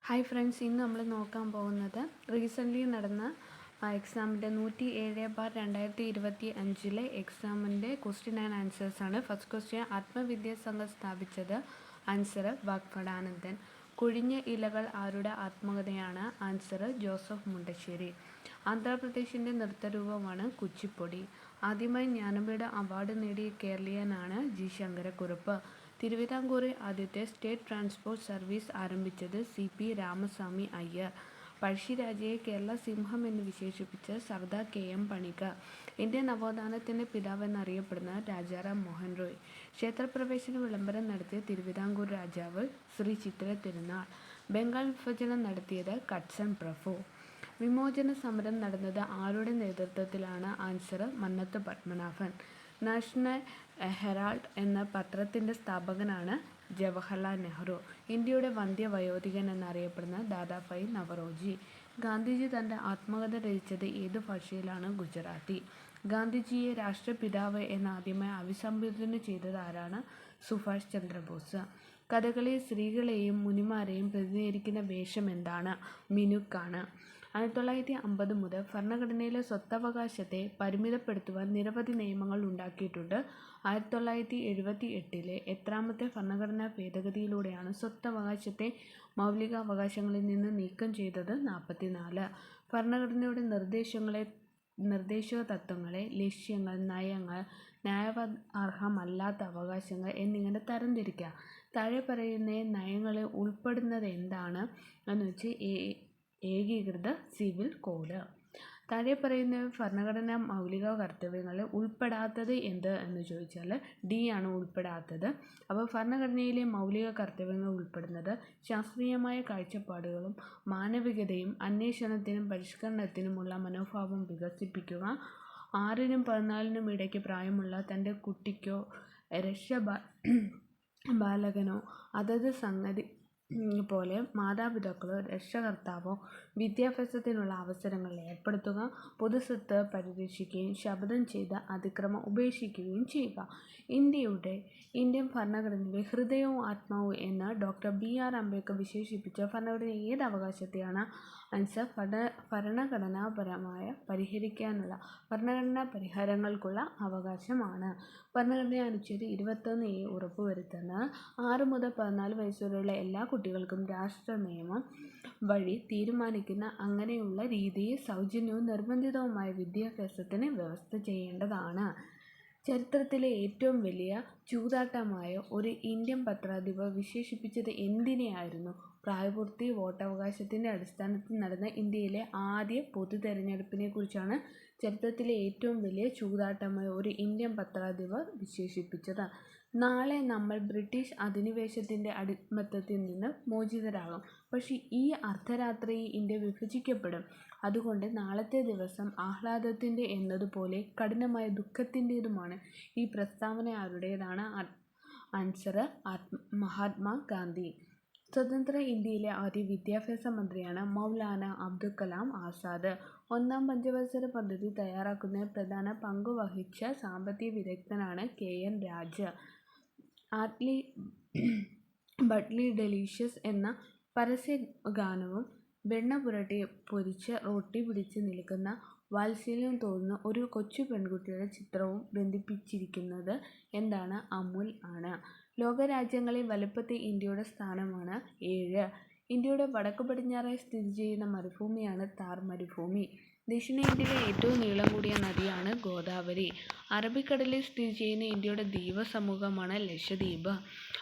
Hi friends, ഇന്ന് നമ്മൾ നോക്കാൻ പോകുന്നത് റീസെൻ്റ്ലി നടന്ന എക്സാമിൻ്റെ 107/2025 എക്സാമിൻ്റെ ക്വസ്റ്റ്യൻ ആൻഡ് ആൻസേഴ്സാണ്. ഫസ്റ്റ് ക്വസ്റ്റ്യൻ, ആത്മവിദ്യാ സംഘം സ്ഥാപിച്ചത്. ആൻസർ വാഗ്ഭടാനന്ദൻ. കൊഴിഞ്ഞ ഇലകൾ ആരുടെ ആത്മകഥയാണ്? ആൻസർ ജോസഫ് മുണ്ടശ്ശേരി. ആന്ധ്രാപ്രദേശിൻ്റെ നൃത്തരൂപമാണ് കുച്ചിപ്പൊടി. ആദ്യമായി ജ്ഞാനപീഠ അവാർഡ് നേടിയ കേരളീയനാണ് ജി ശങ്കരക്കുറുപ്പ്. തിരുവിതാംകൂറിൽ ആദ്യത്തെ സ്റ്റേറ്റ് ട്രാൻസ്പോർട്ട് സർവീസ് ആരംഭിച്ചത് CP രാമസ്വാമി അയ്യർ. പഴശ്ശിരാജയെ കേരള സിംഹം എന്ന് വിശേഷിപ്പിച്ച് സർദാർ KM പണിക്കർ. ഇന്ത്യൻ നവോത്ഥാനത്തിൻ്റെ പിതാവെന്നറിയപ്പെടുന്ന രാജാറാം മോഹൻ റോയ്. ക്ഷേത്രപ്രവേശന വിളംബരം നടത്തിയ തിരുവിതാംകൂർ രാജാവ് ശ്രീ ചിത്തിര തിരുനാൾ. ബംഗാൾ വിഭജനം നടത്തിയത് കട്സൺ പ്രഭു. വിമോചന സമരം നടന്നത് ആരുടെ നേതൃത്വത്തിലാണ്? Answer Mannath Padmanabhan. National Herald എന്ന പത്രത്തിൻ്റെ സ്ഥാപകനാണ് ജവഹർലാൽ നെഹ്റു. ഇന്ത്യയുടെ വന്ധ്യവയോധികൻ എന്നറിയപ്പെടുന്ന ദാദാഭായ് നവറോജി. ഗാന്ധിജി തൻ്റെ ആത്മകഥ രചിച്ചത് ഏത് ഭാഷയിലാണ്? ഗുജറാത്തി. ഗാന്ധിജിയെ രാഷ്ട്രപിതാവ് എന്ന് ആദ്യമായി അഭിസംബോധന ചെയ്തത് ആരാണ്? സുഭാഷ് ചന്ദ്രബോസ്. കഥകളിയിൽ സ്ത്രീകളെയും മുനിമാരെയും പ്രതിനിധീകരിക്കുന്ന വേഷം എന്താണ്? മിനുക്കാണ്. 1950 മുതൽ ഭരണഘടനയിലെ സ്വത്തവകാശത്തെ പരിമിതപ്പെടുത്തുവാൻ നിരവധി നിയമങ്ങൾ ഉണ്ടാക്കിയിട്ടുണ്ട്. 1978 എത്രാമത്തെ ഭരണഘടനാ ഭേദഗതിയിലൂടെയാണ് സ്വത്തവകാശത്തെ മൗലികാവകാശങ്ങളിൽ നിന്ന് നീക്കം ചെയ്തത്? 44. ഭരണഘടനയുടെ നിർദ്ദേശക തത്വങ്ങളെ ലക്ഷ്യങ്ങൾ, നയങ്ങൾ, ന്യായാർഹമല്ലാത്ത അവകാശങ്ങൾ എന്നിങ്ങനെ തരംതിരിക്കാം. താഴെ പറയുന്ന നയങ്ങളിൽ ഉൾപ്പെടുന്നത് എന്താണ് എന്ന് വെച്ച് ഏകീകൃത സിവിൽ കോഡ്. താഴെ പറയുന്ന ഭരണഘടനാ മൗലിക കർത്തവ്യങ്ങളിൽ ഉൾപ്പെടാത്തത് എന്ത് എന്ന് ചോദിച്ചാൽ D ആണ് ഉൾപ്പെടാത്തത്. അപ്പോൾ ഭരണഘടനയിലെ മൗലിക കർത്തവ്യങ്ങൾ ഉൾപ്പെടുന്നത് ശാസ്ത്രീയമായ കാഴ്ചപ്പാടുകളും മാനവികതയും അന്വേഷണത്തിനും പരിഷ്കരണത്തിനുമുള്ള മനോഭാവം വികസിപ്പിക്കുക, 6-നും 14-നും ഇടയ്ക്ക് പ്രായമുള്ള തൻ്റെ കുട്ടിക്കോ ബാലകനോ അതത് സംഗതി പോലെ മാതാപിതാക്കളോ രക്ഷകർത്താവോ വിദ്യാഭ്യാസത്തിനുള്ള അവസരങ്ങൾ ഏർപ്പെടുത്തുക, പൊതുസ്വത്ത് പരിരക്ഷിക്കുകയും ശപഥം ചെയ്ത അതിക്രമം ഉപേക്ഷിക്കുകയും ചെയ്യുക. ഇന്ത്യൻ ഭരണഘടനയുടെ ഹൃദയവും ആത്മാവും എന്ന് ഡോക്ടർ BR അംബേദ്കർ വിശേഷിപ്പിച്ച ഭരണഘടന ഏത് അവകാശത്തെയാണ്? ആൻസർ ഭരണഘടനാപരമായ ഭരണഘടനാ പരിഹാരങ്ങൾക്കുള്ള അവകാശമാണ്. ഭരണഘടന അനുച്ഛേദം 21A ഉറപ്പുവരുത്തുന്നത് 6 മുതൽ 14 വയസ്സുവരെയുള്ള എല്ലാ കുട്ടികൾക്കും രാഷ്ട്ര നിയമം വഴി തീരുമാനിക്കുന്ന അങ്ങനെയുള്ള രീതിയിൽ സൗജന്യവും നിർബന്ധിതവുമായ വിദ്യാഭ്യാസത്തിന് വ്യവസ്ഥ ചെയ്യേണ്ടതാണ്. ചരിത്രത്തിലെ ഏറ്റവും വലിയ ചൂതാട്ടമായ ഒരു ഇന്ത്യൻ പത്രാധിപർ വിശേഷിപ്പിച്ചത് എന്തിനെയായിരുന്നു? പ്രായപൂർത്തി വോട്ടവകാശത്തിൻ്റെ അടിസ്ഥാനത്തിൽ നടന്ന ഇന്ത്യയിലെ ആദ്യ പൊതു തെരഞ്ഞെടുപ്പിനെക്കുറിച്ചാണ് ചരിത്രത്തിലെ ഏറ്റവും വലിയ ചൂതാട്ടമായ ഒരു ഇന്ത്യൻ പത്രാധിപർ വിശേഷിപ്പിച്ചത്. നാളെ നമ്മൾ ബ്രിട്ടീഷ് അധിനിവേശത്തിൻ്റെ അടിമത്തത്തിൽ നിന്ന് മോചിതരാകും. പക്ഷേ ഈ അർദ്ധരാത്രിയിൽ ഇന്ത്യ വിഭജിക്കപ്പെടും. അതുകൊണ്ട് നാളത്തെ ദിവസം ആഹ്ലാദത്തിൻ്റെ എന്നതുപോലെ കഠിനമായ ദുഃഖത്തിൻ്റേതുമാണ്. ഈ പ്രസ്താവന ആരുടേതാണ്? ആൻസർ മഹാത്മാഗാന്ധി. സ്വതന്ത്ര ഇന്ത്യയിലെ ആദ്യ വിദ്യാഭ്യാസ മന്ത്രിയാണ് മൗലാന അബ്ദുൽ കലാം ആസാദ്. 1-ാം പഞ്ചവത്സര പദ്ധതി തയ്യാറാക്കുന്നതിൽ പ്രധാന പങ്കുവഹിച്ച സാമ്പത്തിക വിദഗ്ധനാണ് KN രാജ്. ബട്ട്ലി ഡെലീഷ്യസ് എന്ന പരസ്യഗാനവും വെണ്ണ പുരട്ടി പൊരിച്ച റൊട്ടി പിടിച്ച് നിൽക്കുന്ന വാത്സല്യം തോന്നുന്ന ഒരു കൊച്ചു പെൺകുട്ടിയുടെ ചിത്രവും ബന്ധിപ്പിച്ചിരിക്കുന്നത് എന്താണ്? അമുൽ ആണ്. ലോകരാജ്യങ്ങളിൽ വലുപ്പത്തിൽ ഇന്ത്യയുടെ സ്ഥാനമാണ് 7. ഇന്ത്യയുടെ വടക്കു പടിഞ്ഞാറായി സ്ഥിതി ചെയ്യുന്ന മരുഭൂമിയാണ് താർ മരുഭൂമി. ദക്ഷിണേന്ത്യയിലെ ഏറ്റവും നീളം കൂടിയ നദിയാണ് ഗോദാവരി. അറബിക്കടലിൽ സ്ഥിതി ചെയ്യുന്ന ഇന്ത്യയുടെ ദ്വീപ സമൂഹമാണ് ലക്ഷദ്വീപ്.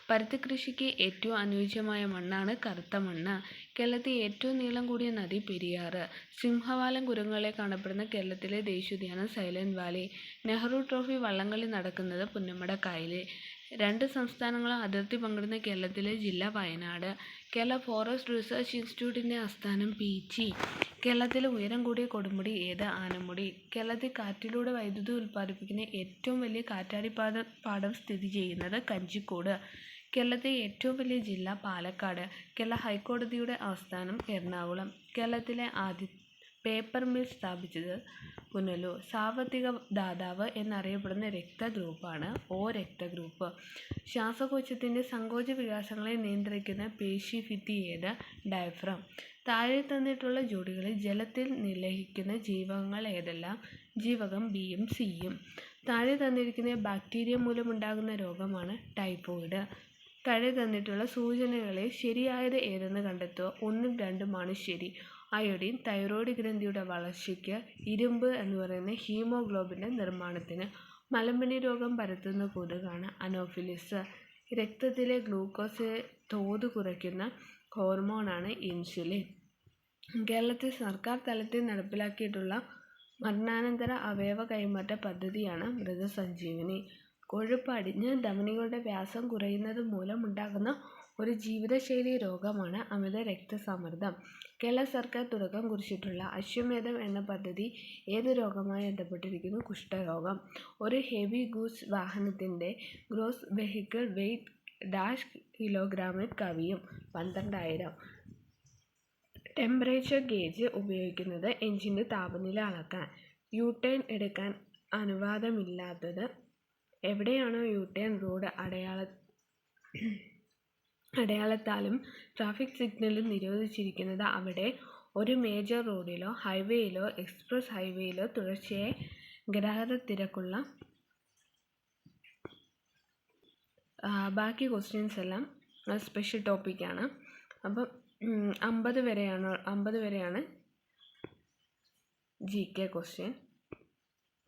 പരുത്തിക്കൃഷിക്ക് ഏറ്റവും അനുയോജ്യമായ മണ്ണാണ് കറുത്ത മണ്ണ്. കേരളത്തിൽ ഏറ്റവും നീളം കൂടിയ നദി പെരിയാർ. സിംഹവാലൻ കുരങ്ങുകളെ കാണപ്പെടുന്ന കേരളത്തിലെ ദേശീയോദ്യാനം സൈലന്റ് വാലി. നെഹ്റു ട്രോഫി വള്ളംകളി നടക്കുന്നത് പുന്നമട കായലിൽ. 2 സംസ്ഥാനങ്ങളും അതിർത്തി പങ്കിടുന്ന കേരളത്തിലെ ജില്ല വയനാട്. കേരള ഫോറസ്റ്റ് റിസർച്ച് ഇൻസ്റ്റിറ്റ്യൂട്ടിൻ്റെ ആസ്ഥാനം പീച്ചി. കേരളത്തിലെ ഉയരം കൂടിയ കൊടുമുടി ഏത്? ആനമുടി. കേരളത്തിൽ കാറ്റിലൂടെ വൈദ്യുതി ഉൽപ്പാദിപ്പിക്കുന്ന ഏറ്റവും വലിയ കാറ്റാടിപ്പാടം സ്ഥിതി ചെയ്യുന്നത് കഞ്ചിക്കോട്. കേരളത്തിലെ ഏറ്റവും വലിയ ജില്ല പാലക്കാട്. കേരള ഹൈക്കോടതിയുടെ ആസ്ഥാനം എറണാകുളം. കേരളത്തിലെ പേപ്പർ മിൽ സ്ഥാപിച്ചത് പുനലൂർ. സാർവത്രിക ദാതാവ് എന്നറിയപ്പെടുന്ന രക്തഗ്രൂപ്പാണ് O രക്തഗ്രൂപ്പ്. ശ്വാസകോശത്തിൻ്റെ സങ്കോച വികാസങ്ങളെ നിയന്ത്രിക്കുന്ന പേശീഭിത്തി ഏത്? ഡയഫ്രം. താഴെ തന്നിട്ടുള്ള ജോഡികളിൽ ജലത്തിൽ നിലയിക്കുന്ന ജീവകങ്ങൾ ഏതെല്ലാം? ജീവകം ബിയും സിയും. താഴെ തന്നിരിക്കുന്ന ബാക്ടീരിയ മൂലമുണ്ടാകുന്ന രോഗമാണ് ടൈഫോയിഡ്. താഴെ തന്നിട്ടുള്ള സൂചനകളിൽ ശരിയായത് ഏതെന്ന് കണ്ടെത്തുക. 1ഉം 2ഉമാണ് ശരി. അയോഡിൻ തൈറോയ്ഡ് ഗ്രന്ഥിയുടെ വളർച്ചയ്ക്ക്. ഇരുമ്പ് എന്ന് പറയുന്ന ഹീമോഗ്ലോബിൻ്റെ നിർമ്മാണത്തിന്. മലമ്പനി രോഗം പരത്തുന്ന കൊതുകാണ് അനോഫിലിസ്. രക്തത്തിലെ ഗ്ലൂക്കോസ് തോത് കുറയ്ക്കുന്ന ഹോർമോണാണ് ഇൻസുലിൻ. കേരളത്തിൽ സർക്കാർ തലത്തിൽ നടപ്പിലാക്കിയിട്ടുള്ള മരണാനന്തര അവയവ കൈമാറ്റ പദ്ധതിയാണ് മൃതസഞ്ജീവനി. കൊഴുപ്പ് അടിഞ്ഞ് ധമനികളുടെ വ്യാസം കുറയുന്നത് മൂലമുണ്ടാകുന്ന ഒരു ജീവിതശൈലി രോഗമാണ് അമിത രക്തസമ്മർദ്ദം. കേരള സർക്കാർ തുടക്കം കുറിച്ചിട്ടുള്ള അശ്വമേധം എന്ന പദ്ധതി ഏത് രോഗവുമായി ബന്ധപ്പെട്ടിരിക്കുന്നു? കുഷ്ഠരോഗം. ഒരു ഹെവി ഗൂഡ്സ് വാഹനത്തിൻ്റെ ഗ്രോസ് വെഹിക്കിൾ വെയ്റ്റ് കിലോഗ്രാമിൽ കവിയും. 12,000. ടെമ്പറേച്ചർ ഗേജ് ഉപയോഗിക്കുന്നത് എഞ്ചിൻ്റെ താപനില അളക്കാൻ. യു-ടേൺ എടുക്കാൻ അനുവാദമില്ലാത്തത് എവിടെയാണോ യു-ടേൺ റോഡ് അടയാളത്താലും ട്രാഫിക് സിഗ്നലും നിരോധിച്ചിരിക്കുന്നത് അവിടെ. ഒരു മേജർ റോഡിലോ ഹൈവേയിലോ എക്സ്പ്രസ് ഹൈവേയിലോ തുടർച്ചയായി ഗതാഗതത്തിരക്കുള്ള. ബാക്കി ക്വസ്റ്റ്യൻസ് എല്ലാം സ്പെഷ്യൽ ടോപ്പിക്കാണ്. അപ്പം 50 വരെയാണ് GK ക്വസ്റ്റ്യൻ.